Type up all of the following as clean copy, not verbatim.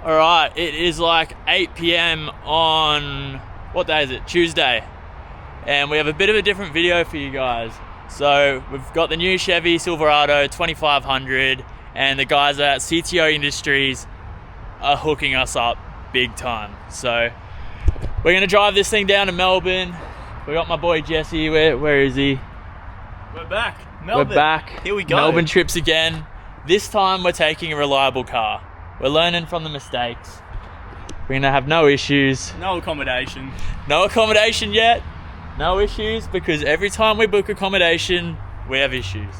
Alright, it is like 8 p.m. on, what day is it? Tuesday. And we have a bit of a different video for you guys. So we've got the new Chevy Silverado 2500 and the guys at CTO Industries are hooking us up big time. So we're gonna drive this thing down to Melbourne. We got my boy Jesse, where is he? We're back, Melbourne. We're back. Here we go. Melbourne trips again. This time we're taking a reliable car. We're learning from the mistakes. We're gonna have no issues. No accommodation. No accommodation yet. No issues, because every time we book accommodation, we have issues.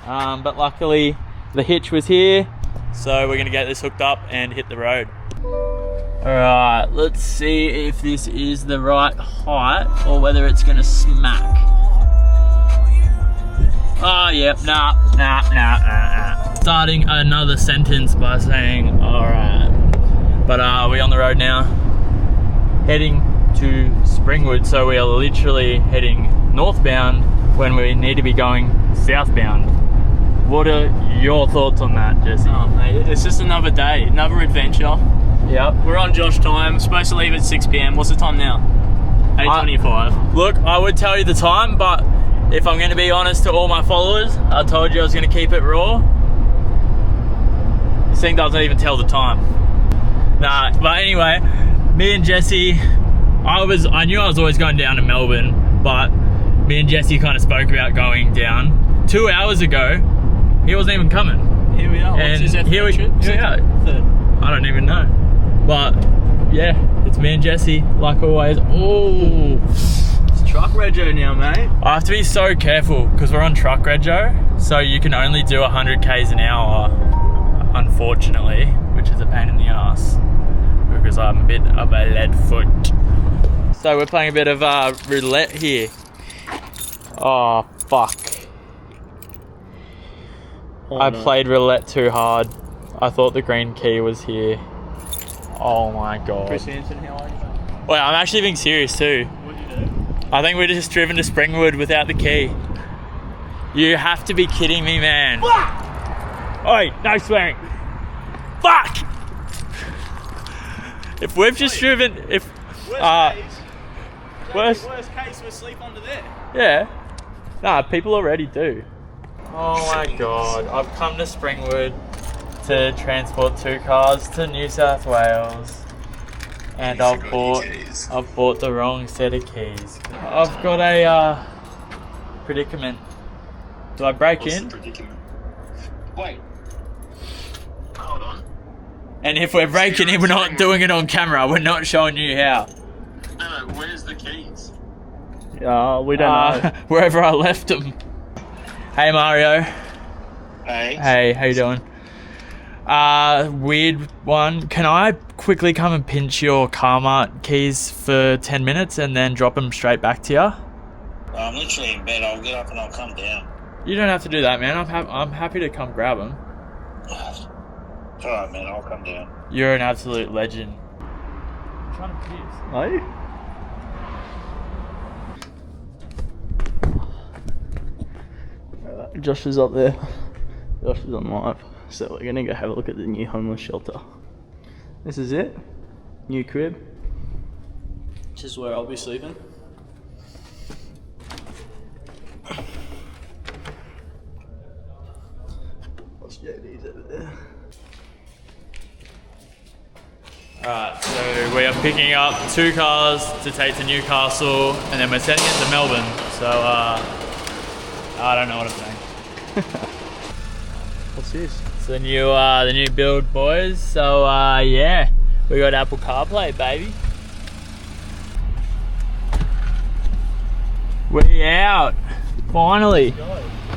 But luckily, the hitch was here, so we're gonna get this hooked up and hit the road. All right, let's see if this is the right height or whether it's gonna smack. Oh, yep, nah. Starting another sentence by saying, all right. But we're on the road now, heading to Springwood, so we are literally heading northbound when we need to be going southbound. What are your thoughts on that, Jesse? Oh, mate, it's just another day, another adventure. Yep. We're on Josh time, supposed to leave at 6 p.m. What's the time now? 8:25. Look, I would tell you the time, but if I'm going to be honest to all my followers, I told you I was going to keep it raw. This thing doesn't even tell the time. Nah, but anyway, me and Jesse, I knew I was always going down to Melbourne, but me and Jesse kind of spoke about going down. 2 hours ago, he wasn't even coming. Here we are. And What's his here we trip? are. Third. I don't even know. But yeah, it's me and Jesse, like always. Oh, It's truck rego now, mate. I have to be so careful because we're on truck rego, so you can only do 100 k's an hour, unfortunately, which is a pain in the ass because I'm a bit of a lead foot. So we're playing a bit of roulette here. Oh fuck! I played roulette too hard. I thought the green key was here. Oh my god! Chris Hansen, how are you? Wait, I'm actually being serious too. What'd you do? I think we're just driven to Springwood without the key. You have to be kidding me, man. Fuck! Oi, no swearing. Fuck! If we've just driven, Worst case, we sleep under there. yeah. Nah, people already do. Oh my god, I've come to Springwood to transport 2 cars to New South Wales. And I've bought the wrong set of keys. I've got a predicament. Do I break in? The predicament? Wait. Hold on. And if we're breaking in, we're not doing it on camera. We're not showing you how. No, where's the keys? We don't know. Wherever I left them. Hey Mario. Hey. Hey, how you doing? Weird one. Can I quickly come and pinch your Carmart keys for 10 minutes and then drop them straight back to you? I'm literally in bed. I'll get up and I'll come down. You don't have to do that, man. I'm happy to come grab them. It's alright, man. I'll come down. You're an absolute legend. I'm trying to piss. Are you? Josh is up there. Josh is on live. So we're gonna go have a look at the new homeless shelter. This is it. New crib. Which is where I'll be sleeping. What's JD's over there? Alright, so we are picking up 2 cars to take to Newcastle and then we're sending it to Melbourne. So, I don't know what I'm saying. What's this? It's the new build, boys. So, yeah, we got Apple CarPlay, baby. We out, finally.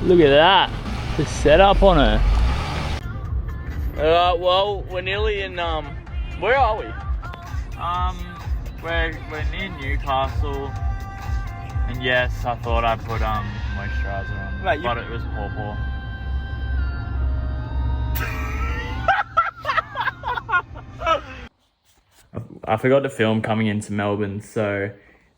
Look at that, the setup on her. Well, we're nearly in, where are we? We're near Newcastle, and yes, I thought I'd put moisturiser on, Mate, but it was poor. I forgot to film coming into Melbourne, so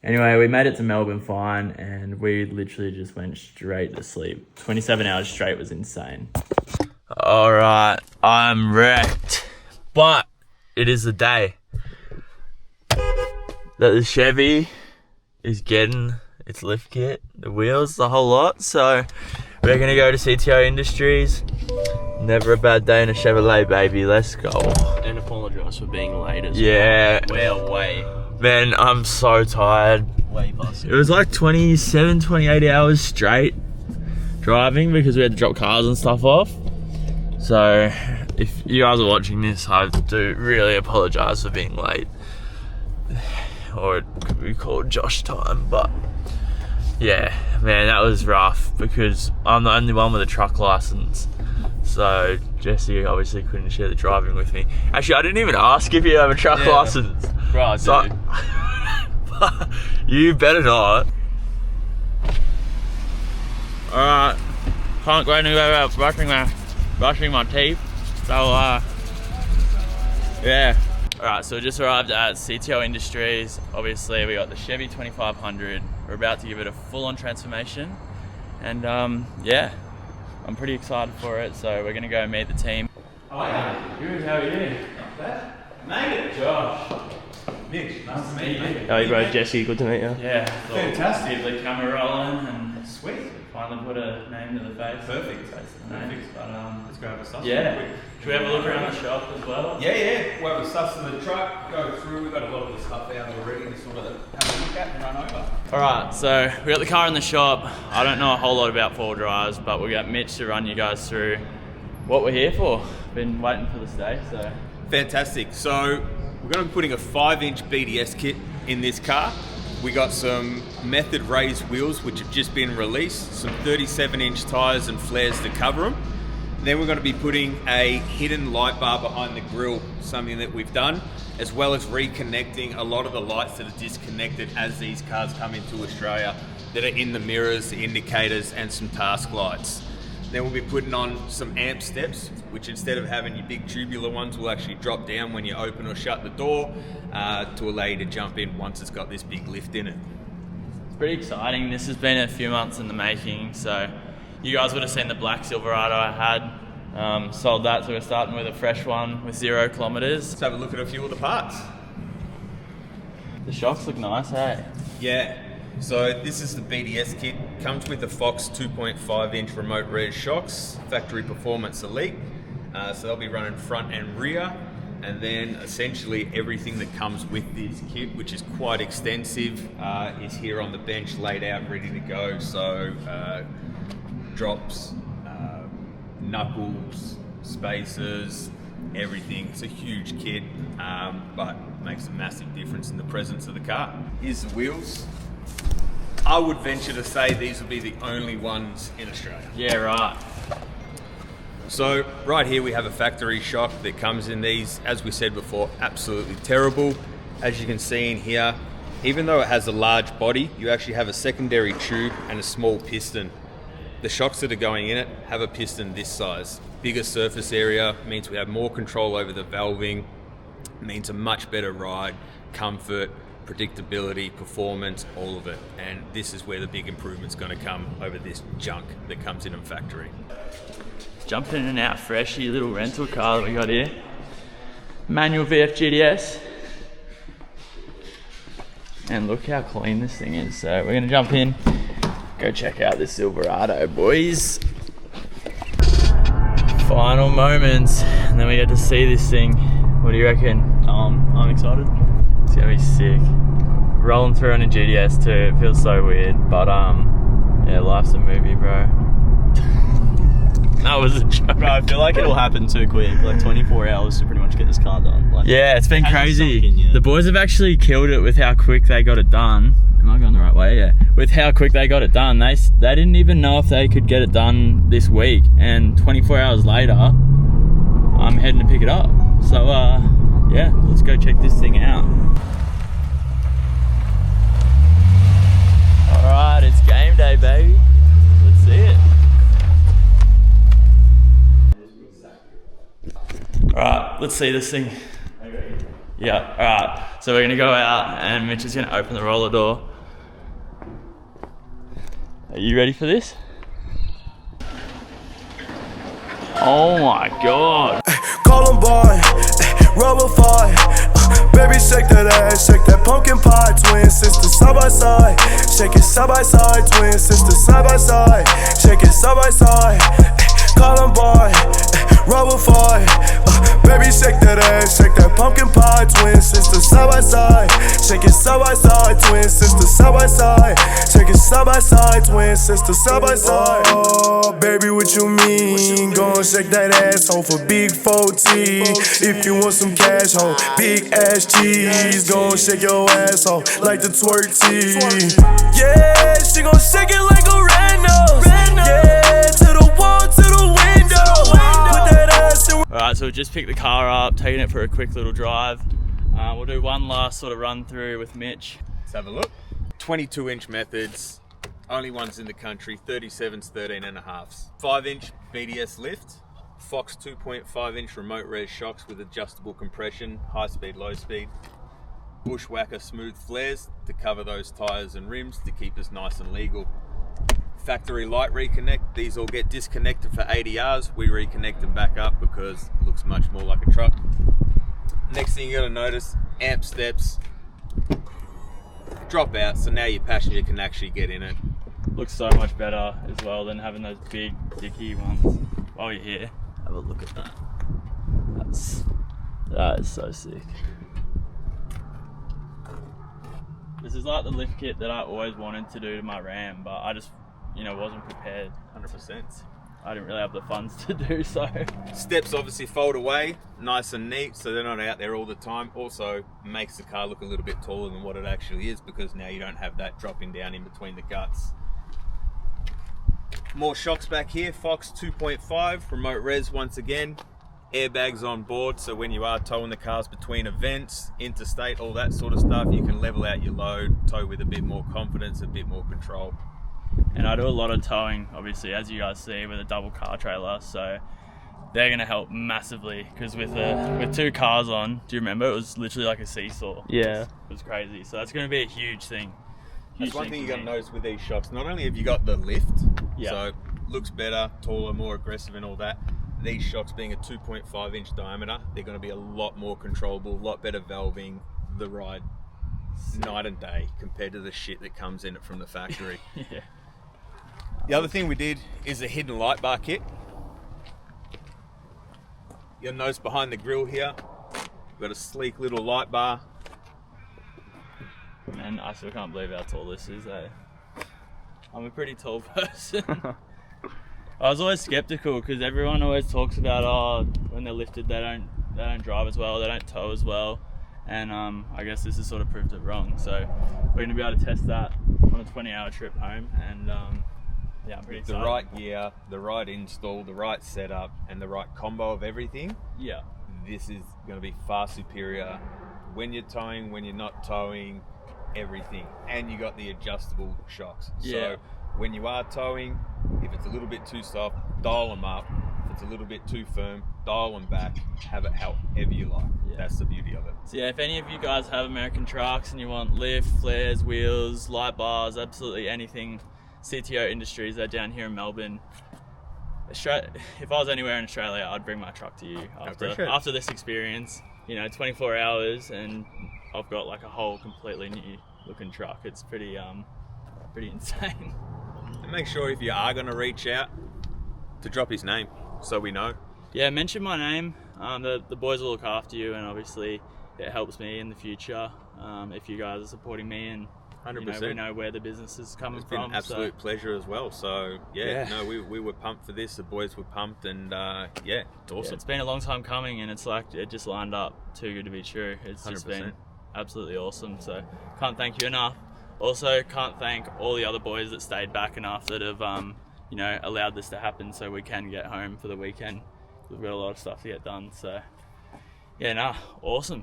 anyway, we made it to Melbourne fine, and we literally just went straight to sleep. 27 hours straight was insane. All right, I'm wrecked, but it is the day that the Chevy is getting its lift kit, the wheels, the whole lot. So we're gonna go to CTO Industries. Never a bad day in a Chevrolet, baby. Let's go. And apologise for being late as Yeah. well. We're way Man, I'm so tired. past It was like 27, 28 hours straight driving because we had to drop cars and stuff off. So if you guys are watching this, I do really apologise for being late. Or it could be called Josh time, but yeah, man, that was rough because I'm the only one with a truck license. So Jesse obviously couldn't share the driving with me. Actually, I didn't even ask if you have a truck license. Right, So, you better not. Alright, can't go anywhere without brushing my teeth. So yeah. Alright, so we just arrived at CTO Industries. Obviously we got the Chevy 2500. We're about to give it a full-on transformation. And yeah, I'm pretty excited for it. So we're gonna go meet the team. Hi, good, how are you? Not bad. Made it, Josh. Mitch, nice to meet you. How are you, bro? Jesse, good to meet you. Yeah, so Fantastic. Keep the camera rolling and Sweet. finally put a name to the face. Perfect. Face to the name. Perfect. But Let's go have a suss. yeah. Quick. Should we have a look around the shop as well? Yeah. We'll have a suss in the truck, go through. We've got a lot of the stuff out already to sort of have a look at and run over. Alright, so we got the car in the shop. I don't know a whole lot about four drives, but we got Mitch to run you guys through what we're here for. Been waiting for this day, so. Fantastic. So we're going to be putting a 5-inch BDS kit in this car. We got some method raised wheels which have just been released, some 37-inch tyres and flares to cover them. Then we're going to be putting a hidden light bar behind the grille, something that we've done, as well as reconnecting a lot of the lights that are disconnected as these cars come into Australia that are in the mirrors, the indicators, and some task lights. Then we'll be putting on some amp steps, which instead of having your big tubular ones, will actually drop down when you open or shut the door to allow you to jump in once it's got this big lift in it. It's pretty exciting. This has been a few months in the making, so you guys would have seen the black Silverado I had. Sold that, so we're starting with a fresh one with 0 kilometers. Let's have a look at a few of the parts. The shocks look nice, hey? Yeah, so this is the BDS kit. Comes with the Fox 2.5-inch remote res shocks, factory performance elite. So they'll be running front and rear. And then essentially everything that comes with this kit, which is quite extensive, is here on the bench laid out, ready to go. So drops, knuckles, spacers, everything. It's a huge kit, but makes a massive difference in the presence of the car. Here's the wheels. I would venture to say these will be the only ones in Australia. Yeah, right. So right here we have a factory shock that comes in these, as we said before, absolutely terrible. As you can see in here, even though it has a large body, you actually have a secondary tube and a small piston. The shocks that are going in it have a piston this size. Bigger surface area means we have more control over the valving, means a much better ride, comfort, predictability, performance, all of it. And this is where the big improvement's going to come over this junk that comes in factory. Jumping in and out freshy little rental car that we got here. Manual VF GTS. And look how clean this thing is. So we're gonna jump in, go check out this Silverado, boys. Final moments, and then we get to see this thing. What do you reckon? I'm excited. It's gonna be sick. Rolling through on a GTS too, it feels so weird, but yeah, life's a movie, bro. That was a joke. Bro, I feel like it'll happen too quick. Like 24 hours to pretty much get this car done. Like, Yeah, it's been hasn't crazy. sunk in yet. The boys have actually killed it with how quick they got it done. Am I going the right way? Yeah. With how quick they got it done, they didn't even know if they could get it done this week. And 24 hours later, I'm heading to pick it up. So yeah, let's go check this thing out. All right, it's game day, baby. Let's see it. Alright, let's see this thing. Yeah, alright. So we're gonna go out and Mitch is gonna open the roller door. Are you ready for this? Oh my god. Columbine, rubber fire, Baby, shake that ass, shake that pumpkin pie. Twin sister side by side, shake it side by side. Twin sister side by side, shake it side by side. Columbine, rubber fight. Baby, shake that ass, shake that pumpkin pie. Twin sister side by side, shake it side by side. Twin sister side by side, shake it side by side. Twin sister side by side. Oh, baby, what you mean? Go and shake that asshole for big 4T. If you want some cash, ho, big ass cheese. Go and shake your asshole like the twerk T. Yeah, she gon' shake it like a random. Yeah, to the wall, to the window. Put that ass in. Alright, so we just picked the car up, taking it for a quick little drive. We'll do one last sort of run through with Mitch. Let's have a look. 22-inch methods, only ones in the country, 37s, 13.5s. 5-inch BDS lift, Fox 2.5-inch remote res shocks with adjustable compression, high speed, low speed. Bushwhacker smooth flares to cover those tyres and rims to keep us nice and legal. Factory light reconnect, these all get disconnected for ADRs. We reconnect them back up because it looks much more like a truck. Next thing you gotta notice, amp steps drop out, so now your passenger can actually get in it. Looks so much better as well than having those big dicky ones. While you're here, have a look at that. That is so sick. This is like the lift kit that I always wanted to do to my Ram, but I just, wasn't prepared. 100%. I didn't really have the funds to do so. Steps obviously fold away, nice and neat, so they're not out there all the time. Also makes the car look a little bit taller than what it actually is, because now you don't have that dropping down in between the guts. More shocks back here, Fox 2.5, remote res once again. Airbags on board, so when you are towing the cars between events, interstate, all that sort of stuff, you can level out your load, tow with a bit more confidence, a bit more control. And I do a lot of towing, obviously, as you guys see, with a double car trailer, so they're going to help massively, because with two cars on, do you remember, it was literally like a seesaw. Yeah. It was crazy, so that's going to be a huge thing. That's one thing you got to notice with these shocks. Not only have you got the lift, so looks better, taller, more aggressive and all that, these shocks being a 2.5-inch diameter, they're going to be a lot more controllable, a lot better valving, the ride night and day compared to the shit that comes in it from the factory. Yeah. The other thing we did is a hidden light bar kit. You'll notice behind the grille here, we've got a sleek little light bar. Man, I still can't believe how tall this is, eh? I'm a pretty tall person. I was always skeptical because everyone always talks about, when they're lifted they don't drive as well, they don't tow as well, and I guess this has sort of proved it wrong. So we're going to be able to test that on a 20-hour trip home, and yeah, I'm pretty excited. The right gear, the right install, the right setup, and the right combo of everything. Yeah. This is going to be far superior when you're towing, when you're not towing, everything. And you got the adjustable shocks. Yeah. So when you are towing, if it's a little bit too soft, dial them up. If it's a little bit too firm, dial them back. Have it however you like. Yeah. That's the beauty of it. So yeah, if any of you guys have American trucks and you want lift, flares, wheels, light bars, absolutely anything, CTO Industries, they're down here in Melbourne. If I was anywhere in Australia, I'd bring my truck to you after this experience. 24 hours and I've got like a whole completely new looking truck. It's pretty insane. And make sure if you are going to reach out to drop his name so we know. Yeah, mention my name. The boys will look after you, and obviously it helps me in the future if you guys are supporting me, and 100%. We know where the business is coming It's been from. an absolute pleasure as well. So no, we were pumped for this. The boys were pumped, and it's awesome. Yeah, it's been a long time coming, and it's like it just lined up too good to be true. It's 100%. Just been absolutely awesome. So can't thank you enough. Also can't thank all the other boys that stayed back enough that have allowed this to happen so we can get home for the weekend. We've got a lot of stuff to get done. So awesome.